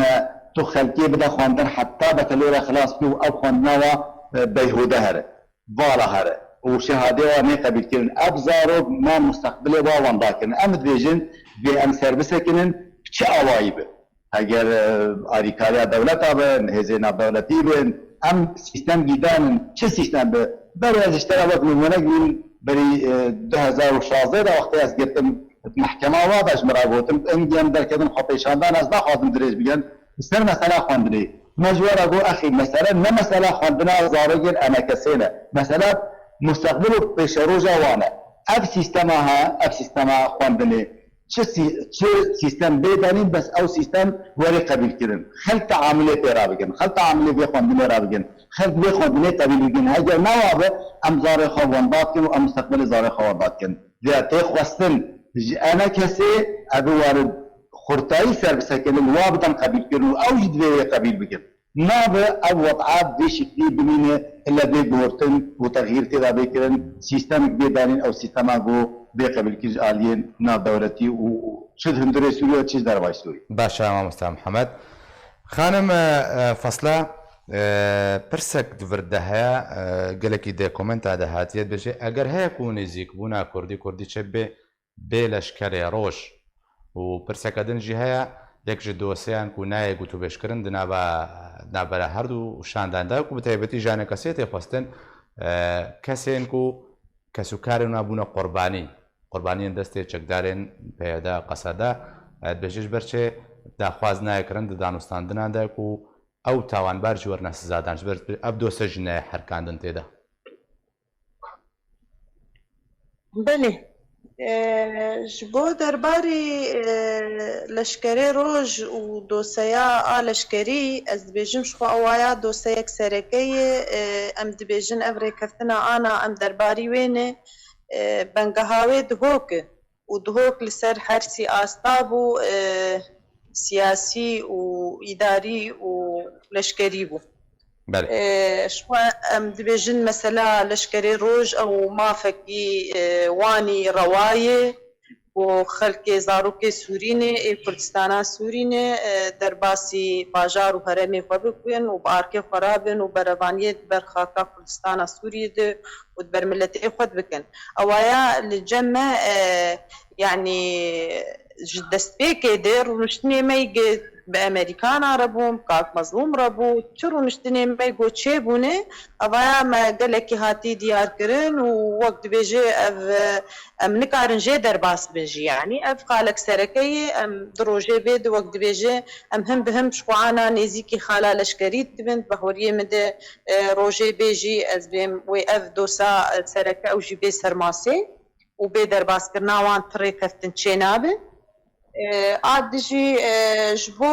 تخلقي بدا خواندن حتى بتلورا خلاص فيه أو خواندنا بيهوده هره بالا هره وشهاده ما قبل كرن أبزارو ما مستقبله وان داكن أمد بيجن بأم سربسه كرن چه أوايب اگر آریکاریا دولت آبن هزینه دولتی بن أم سیستم گیدان چه سیستم به برای از اشتراک میمونه گیم بری 2016 دا وقتی از گرتم محکمه وادش مراقبتم انجام در کدوم خطیشاندن از نخواهدم دریج بگن سر مسئله خواندنی مجبور اگو اخی مثلا نه مسئله خواندن از زارگیر انا کسینه مثلا مستقبل و پیش رو جوانه اب سیستم خواندنی چه سیستم بدانیم بس او سیستم ولی قبول کردن خلق تعاملی را بگن خلق تعاملی به خواندنی را بگن خلق به خواندنی قبول بگن اگر نوابه ام زار خواندات کن و ام مستقبل زار خواندات کن ذاتی خواستن انا کسی ابو وارد خورتایی سر بسکن الوابدان قبول کردن او جدوی قبول بگن نابه او وضعات دي شكلي بمينه الا دي بورتن وتغيير تدا بكرن سيستم بدانين او سيستم اگو بقبل كيج آلين ناب دولتي وشد هندري سوريا تشيز درباي سوري باشا مستر محمد خانم فەسلا پرسێک دووردە هەیە گەلێکی دێ کۆمنتا دەهاتیت بێژێ ئەگەر هەیە و نزیک بوونا کوردی چێ بێ لەشکرێ ڕۆژ و پرسەکە دنجی هەیە یەکژ دۆسییان و نایە گوت و بێشکردن نابەرە هەردوو شانداندا و بەتایبەتی ژانە کەسێت تێخواستن کەسێن و کەسوکارێ نابوونە قوربانیان دەستێ چەکدارێن پێدا قەسەدا بێژش بەرچێ داخواز نایەکردن دانوستاندناندایک و ئەو تاوانبارجی وەرنەسزادانش ئەب دۆسە ژنە هەرکاندن تێدا بەێ ji bo derbarê leşkerê roj û doseya a leşkerî ez dibêjim ji xwe ewaya doseyek serekeyê em dibêjin ev rêkeftina ana em derbarî wê ne bengeha wê dihok e û dihok li ser hersî asta bû siyasî û îdarî û leşkerî bû em dibêjin mesela leşkerê roj ew mafekî wanî rewayê û xelkê zarokê Sûrînê ê Kurdistana Sûrînê derbasî bajar û herêmê xwe bikin û bi arkê xwe rabin û berevaniyê di ber xaka Kurdistana Sûriyê de û di ber milletê xwe bikin ewaya li cem me yanî ji destpêkê de rûniştinê me bi Amerîkana re bûm, kak mezlûm re bû, çi rûniştinê me got çêbûne evaya me gelekî hatî diyarkirin û wek dibêje ev em nikarin jê derbas bin jî yanî ev xalek serekeyê em di rojê bê de wek dibêje em him bi him ji xwe ana nêzîkî xala leşkerî dibin bihoriyê min de rojê bê jî ez bêm wê ev dosa sereke ew jî bê sermasê û bê derbaskirina wan tirê keftin çê nabe عادجي جبو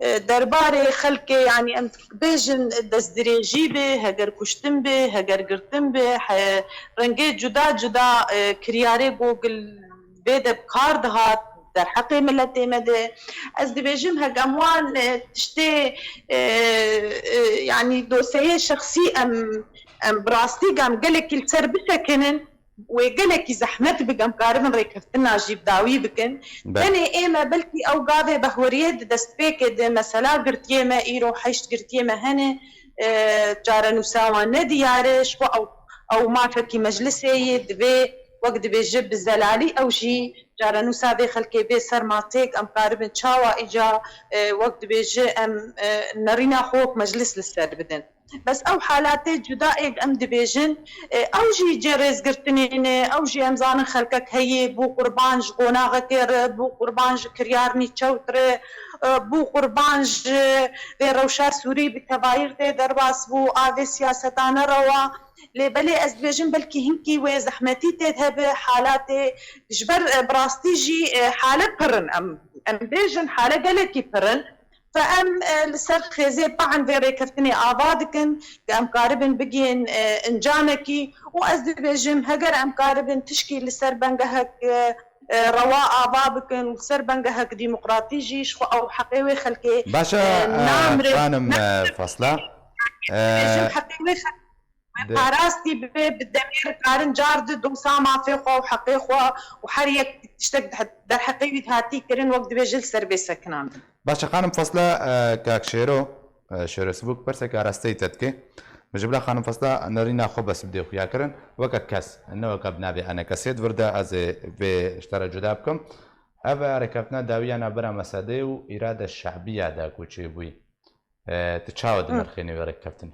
درباري خلقي يعني ام بيجن دزدريجي به هجر كشتم به هجر قرتم به رنجي جدا كرياري جوجل بيد بكار دهات در حقي ملتي مدى از دي بيجم هج اموان تشتي يعني دوسية شخصي ام براستي قام قالك السر بسكنن وقالك زحمت بقم قاربن ريكفتنا جيب داوي بكن أنا إما بلكي أو قاضي بهوريد دستبيك ده مثلا قرتيه ما إيرو حيشت قرتيه ما هنا جارا نساوا نديارش أو ما فكي مجلسي دبي وقت بيجيب الزلالي أو جي جارا نسا بي خلقي بي سرماتيك أم قاربن شاوا إجا وقت بيجي أم نرينا خوك مجلس للسر بدن بس او حالاتي جدائك ام دبيجن او جي جريز قرتنين او جي امزان خلقك هي بو قربانج قوناغكر بو قربانج كريارني تشوتر بو قربانج في روشار سوري بكباير دي درباس بو آفي سياستان روا لبلي ازدبيجن بلكي هنكي وزحمتي تذهب حالاتي جبر براستي جي حالة برن ام بيجن حالة قلقي برن فأم لسر خيزي بعن فيري كفتني آبادكن كأم قاربن بجين انجانكي وأزدي بيجم هجر أم قاربن تشكي لسر بنجهك رواء آبابكن وسر بنجهك ديمقراطيجي شو أو حقيوي خلكي باشا خانم فصلة حقيوي قاراستي بالدمير قارن جارد دوسا ما في خو وحقي خو وحريك تشتك در حقيقي هاتي كرين وقت بيجل سر بيسكنان باشا خانم فصلة كاك شيرو سبوك برسك أرستي تدكي مجبلا خانم فصلة نرينا خو بس بدي خويا كرن وكا كاس انه وكا بنابي انا كاسيت وردا از في اشترى جدابكم افا ركبتنا داويانا برا مسادي و إرادة الشعبية دا كوشي بوي تتشاود مرخيني وركبتني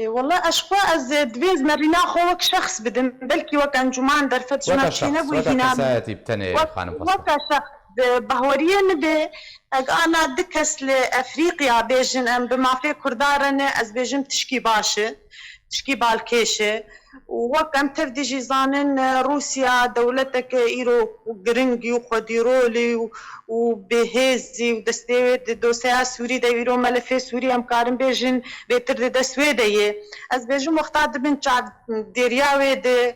والله أشخاص از دبيز مرينا خوك شخص بدن بلكي وكان جمان درفت جماعتنا بوي هنا وكا شخص بهورية ندي أنا دكس لأفريقيا بيجن أم بما في كردارنا أز بيجم تشكي باشا تشكي بالكيشة وكم تفدي جيزانن روسيا دولتك إيرو وقرنجي وخديرولي وبهزي ودستيويد دوسيا سوري دايرو ملفي سوري أم كارم بيجن بيتر دا سويداية أز بيجم وقتاد بن شعب ديرياوي دي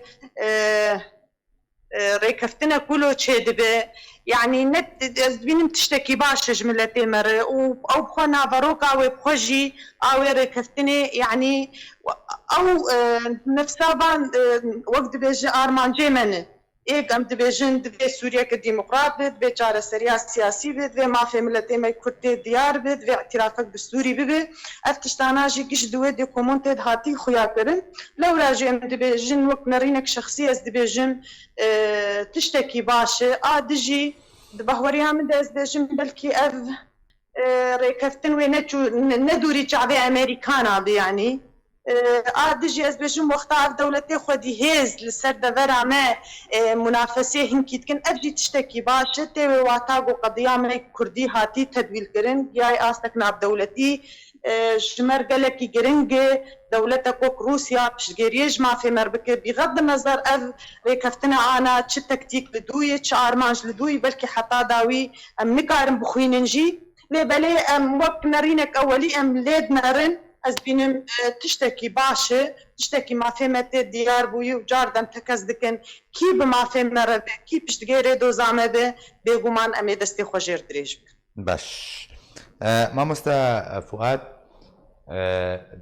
ريكفتنا كله تشيد به يعني نت بينم تشتكي باش جملتي مر او بخنا باروكا وبخجي او ريكفتني يعني او نفسها بان وقت بيجي ارمان جيمن ایک ام دبیجن دوی سوریه که دیمقراط بید دوی چاره سریا سیاسی بید دوی مافی ملتی می کرده دیار بید دوی اعترافک بسوری بید افتشتانا جی گش دوی دی کومونت هاتی خویا کرن لو راجی ام دبیجن وقت نرینک شخصی از دبیجن تشتکی باشه آدجی دبهوری هم دست دبیجن بلکی اف ریکفتن و ندوری شعبی امریکانا بیانی آدجی از بيجم وقتها دولتي خودي هز لسر دفرع ما منافسة هنكي تكن أبجي تشتكي باشا تيوي واتاقو قضية ما كردي هاتي تدويل كرن جاي آستكنا بدولتي جمر قلقي قرنجي دولتك وك روسيا بشجيريج ما في مربكة بغض النظر ريكفتنا أنا تش تكتيك لدوي تش أرمانج لدوي بلكي حتى داوي أم نكارم بخوين نجي لي بلي أم وقت نرينك أولي أم ليد نرن از بینم تشتکی باشه تشتکی مافهمت دیار بوی و جاردن تکز دکن کی به مافهم نره کی پشتگیره دو زامه به بگومان امی دستی خوشیر دریج باش مامۆستا فواد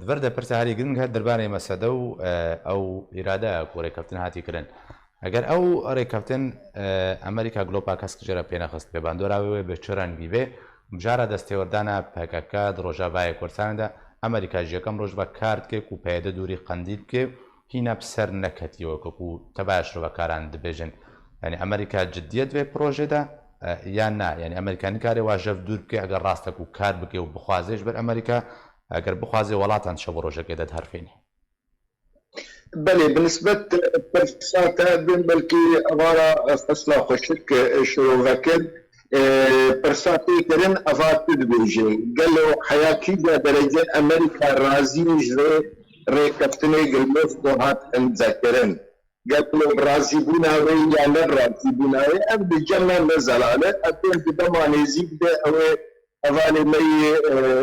دڤەردە پرسە هەری گرنگ هەر دەربارەی مەسەدە و ئەو ئیرادە کۆ ڕێکەوتن هاتی کردن ئەگەر ئەو ڕێکەوتن ئەمریکا گلۆپا کەس کجێرە پێنەخست بێ باندۆراوێ بە چ ڕەنگی بێ بژارە دەستێوەردانە پەکەکە ڕۆژاوایە کوردستاندا ئەمریکا ژەکەم ڕۆژ بە کارتکێک و پەیدە دووری قەندیل بکێ هینە سەر نەکەتیەوە و تەباشڕ بەکاران دەبێژن ینی ئەمریکا جددیەت بێ پرۆژێدا یان نا ینی ئەمریکانی کارێ واژەف دوور بکێ ئەگەر ڕاستەک و کار بکێ و بخوازێش بەر ئەمریکا ئەگەر بخوازێ وڵاتان شە بۆ ڕۆژەکەی دەتهەرفێنی بله بالنسبة للفرصات بلكي أمارة فصلة خشك شروع كد فرصاتي كرن أفات تدبيجي قالوا حياتي درجة أمريكا رازي جري ريكفتني قلموف دوهات انذكرن قالوا رازي بناوي يعني رازي بناوي أبدي جنة نزلالة أبدي بدمان يزيد أوي أفاني مي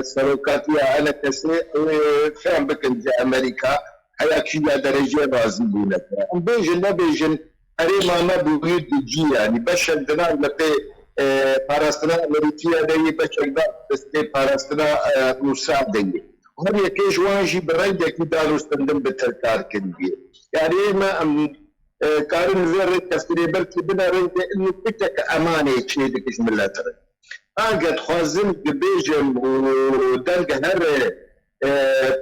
سروكاتيا أنا كسي فهم بكن جا أمريكا حياتي درجة رازي بناوي بيجن نبيجن أريما ما بوجود جي يعني بشر دنا لبي پاراستنا امریکیه دایی بچگدا دسته پاراستنا روسا دایی هر یکیش وانجی برای دکی داروستندم بترکار کردی یعنی ما کارن زر تفسیری بلکی بنارن انه بتك امانه چه دکش ملاتر اگه خوازم بيجم ودلق هر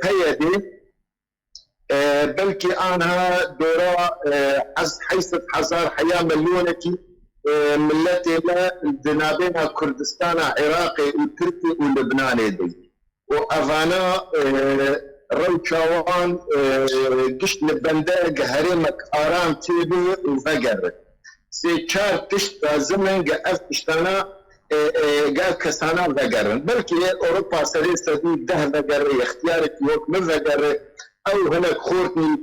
پیدی بلکی آنها دورا از حیثت هزار حیا مليونكي ملتي جنابنا كردستان عراقي وتركي ولبناني دي وافانا روشاوان قشت لبندا هرمك ارام تيبي وفقر سي چار تشت زمن قاف تشتانا قال كسانا فقر بلكي اوروبا سري سدي ده فقر اختيارك يوك من فقر او هناك خورتني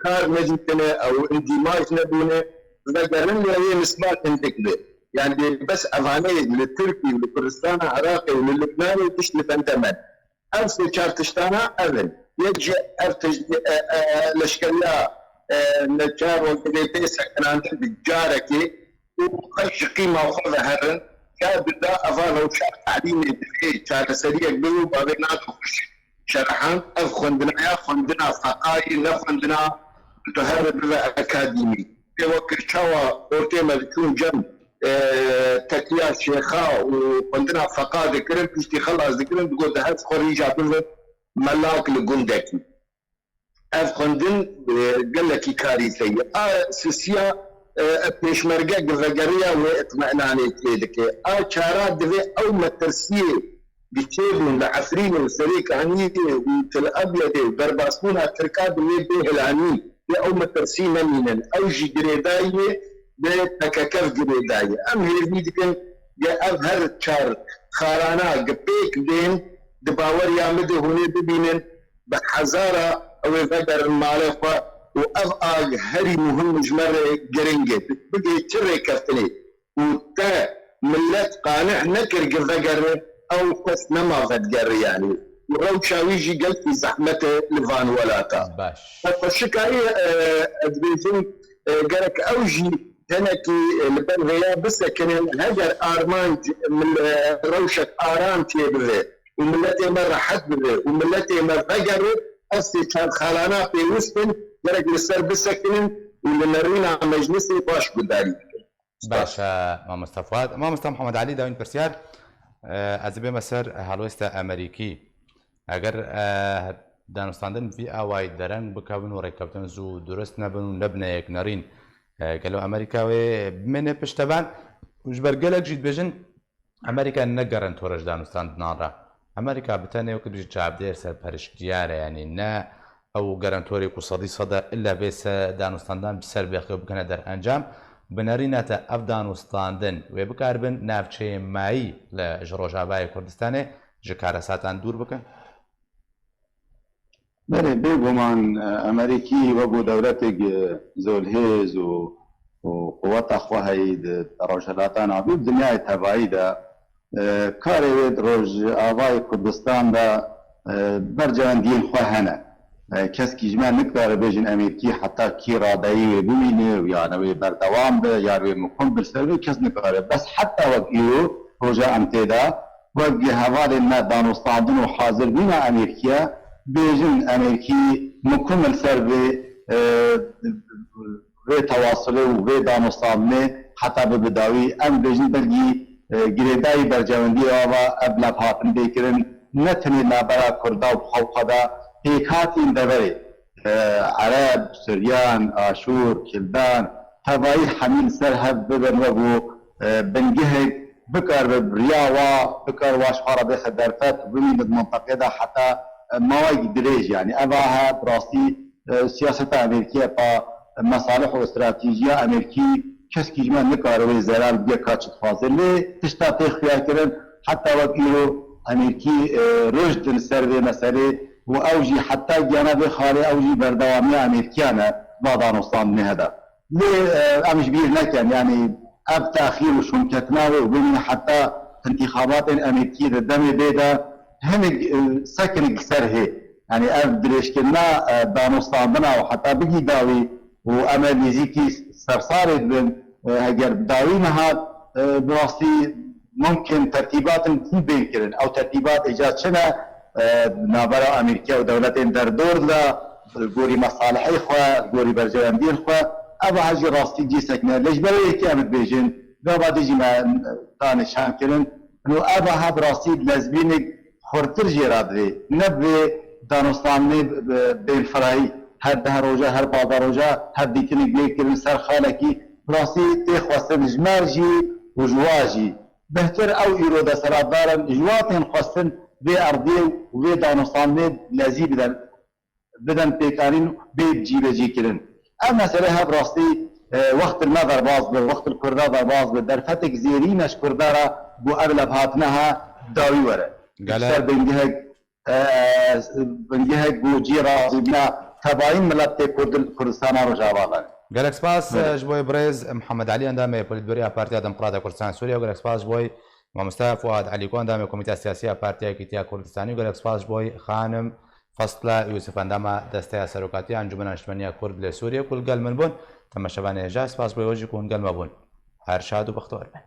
كار نجتنا او اندماج نبونه فقرن لي نسبات انتكبه يعني بس افاني للتركي ولكردستان عراقي وللبناني تشلف انتمن امس شارتشتانا اذن يجي ارتج لشكلا نجار وانتبه سكن عندك بجاركي وقش قيمه وخذ هرن كابدا افانا وشار تعليمي شار سريع بيو بابينات شرحان افخندنا خندنا فقاي نخندنا تهرب اكاديمي وقت شوا أوتيما تكون جنب تكيا شيخا وعندنا فقاد ذكرن بيشتي خلاص ذكرن تقول ده هات خريجة بلد ملاك لجندكي أفخندن قال لك كارثة سيسيا بيشمرجع جزائرية واطمئنان كذلك شارات ده أو مترسية بيشيبون لعفرين وسريك عنيدي وتلأبيض برباسمون التركاب اللي به العني أو مترسينا من أو جي جريداية بتككف جريداية أم هي بيدكن جاء هر شار خارانا جبيك دين دباور يامده هوني ببينن بحزارة أو فقر المعرفة وأبقى هري مهم جمرة جرينجة بقي تري كفتني وتا ملت قانع نكر جفقر أو قس نما فقر يعني وروشاويجي قلت في زحمته لفان ولاتا باش فالشكاية أدبيزون قالك أوجي هناكي لبن غيا بس كان هجر أرمان من روشك آرام تيبذي وملتي مرة حد بذي وملتي مرة فقر أسي كان خالانا في وسطن قالك لسر بس كنن ولنرينا مجلسي باش قداري باش مامۆستا فواد مامۆستا محەممەد علی داوین پرسیار ئەز بێمە سەر هەڵوێستە ئەمریکی ئەگەر دانوستاندن في ئاوای دەرەنگ بکەون و ڕێککەوتن زوو درست نەبن و نەبنەیەک نەڕین گەلو ئەمریکاوێ بمێنێ پشتەبان وژبەرگەلێک ژیت بێژن ئەمریکا نەگەڕن تۆڕەش دانوستاندناڕە ئەمریکا بتەنێ و کردژ چاپدێر سەر پەرشتیارە ینی نە ئەو گەرانتۆرێک و سەدە ئللا بێسە دانوستاندان سەر بێخێ بکەنە دەرئەنجام بنەرینەتە ئەف دانوستاندن وێ بکاربن ناوچەیە مایی لە ژڕۆژاوای کوردستانێ ji کارەساتان دوور بکەن بەێ بێگومان ئەمریکی وەبوو دەولەتێک زۆرهێز و قووەتە خواهایی ڕۆژهەلاتان ئابی دنیای تەباییدا کارێت ڕۆژ ئاوای کوردستاندا بەرجەوەندیین خوا هەنە کەسکیژمان نکارە بێژین ئەمریکی حتا کی ڕادایی وێ ببینێ و یانەوەی بەردەوام بێ یاروێ مکۆن برسەروێ کەس نکارێت بەس حتا وەک ئیرۆ ڕۆژە ئەم تێدا وەک هەواڵێن نە دانوستاندن و حاضر بینە ئەمریکیە بێژن ئەمریکی مکمل سەر وێ تەواصلێ و وێ دانوستاندنێ حتا بە بداوی ئەم بێژن بەرگی گرێدایی بەرجەوەندیەوە ئەب لە هاتن بێکردن نەتنی لابەرا کووردا و خەڵقەدا پێکهاتین دەبەرێ عەرەب سوریان ئاشور کلدان تەبایی حەمیل سەر هەب ببن وەبوو بنگهێک بکار بە بریاوە بکار واشخوارە بێخە دەرفەت ببینت منطقەدا حتا ماوەی درێژ یعنی ئەڤە بڕاستی سیاسەتە ئەمریکیە با مەساڵح و استراتیژیە ئەمریکی کەسکیژمان نکارەوەی زەرال بێ کاچت فازل لێ تشتا پێ خویاکردن حتا وەک ئیرۆ ئەمریکی ڕۆژدن سەر وێ مەسەرێ و ئەوژی حتا گیانە بێ خاڵێ ئەوژی بەردەوامی ئەمریکیانە با دانوستاندنێ هەدا لێ ئەمش بیر نەکەن ینی ئەب تاخیر و شومکەتناوێ و ببینە حتا انتخاباتên ئەمریکی دەمێ بێدا هەنێک سەکنێک سەر هەیە ینی ئەف درێژکردنا دانوستاندنا و حتا بگی داوی و ئەمە نزیکی سەرسارێک بن ئەگەر داوی نەهات بڕاستی ممکن ترتیباتن کی بینکردن ئەو ترتیبات ئیجاد چنە نابەرا ئەمریکا و دەولەتێن دەردۆر لە گۆری مەساڵحەی خوا گۆری بەرجەوەندیên خوا ئەوە هەژی ڕاستی جیسەکنە لەژبەرەیەکی ئەمت بێژن گاوا دژی دانیشانکردن و ئەوە هەب ڕاستی لەزبینێک خۆرتر ژێرادرێ نەبێ دانوستانێ بێنفرایی هەر دە ڕۆژە هەر پازە ڕۆژە هەر دیتنێک بێکردن سەر خاڵێکی ڕاستی تێخواستن ژمارژی و ژواژی بهتر ئەو ئیرۆ دەسەڵاتدارن ژواتێن خواستن بێ ئەردێ و وێ دانوستانێ لەزی بدەن پێکارین بێ جیبەجیکردن ئەم مەسەلە هەب ڕاستی وەخت ما دەرباز بێ وەخت کوردا دەرباز بێ دەرفەتێک زێرینەش کوردارە بۆ ئەغلب هاتنەها داوی وەرە سەر بنگهێک بۆ جێڕازی بنا تەباین ملەت تێ کوردستانە ڕۆژاواڵە گەلێک سپاس ji بۆی برێز محەممەد علی ئەندامێ پۆلیتبەریە پارتیا دموکراتە کوردستان سووریا و گەلێک سپاس بۆی مامۆستا فواد علیکۆ ئەندامێ کۆمیتە سیاسیە پارتیایەکی تیا کوردستانی و گەلێک سپاس بۆی خانم فەستلە یوسف ئەندامە دەستەیە سەرۆکاتی ئەنجومەنە نیشتیمانیە کورد لە سووریا کولگەل من بوون تەماشەبانێ هێژا سپاس بۆی وەژی کۆنگەلمە بوون هەر شاد و بەختەوەر بن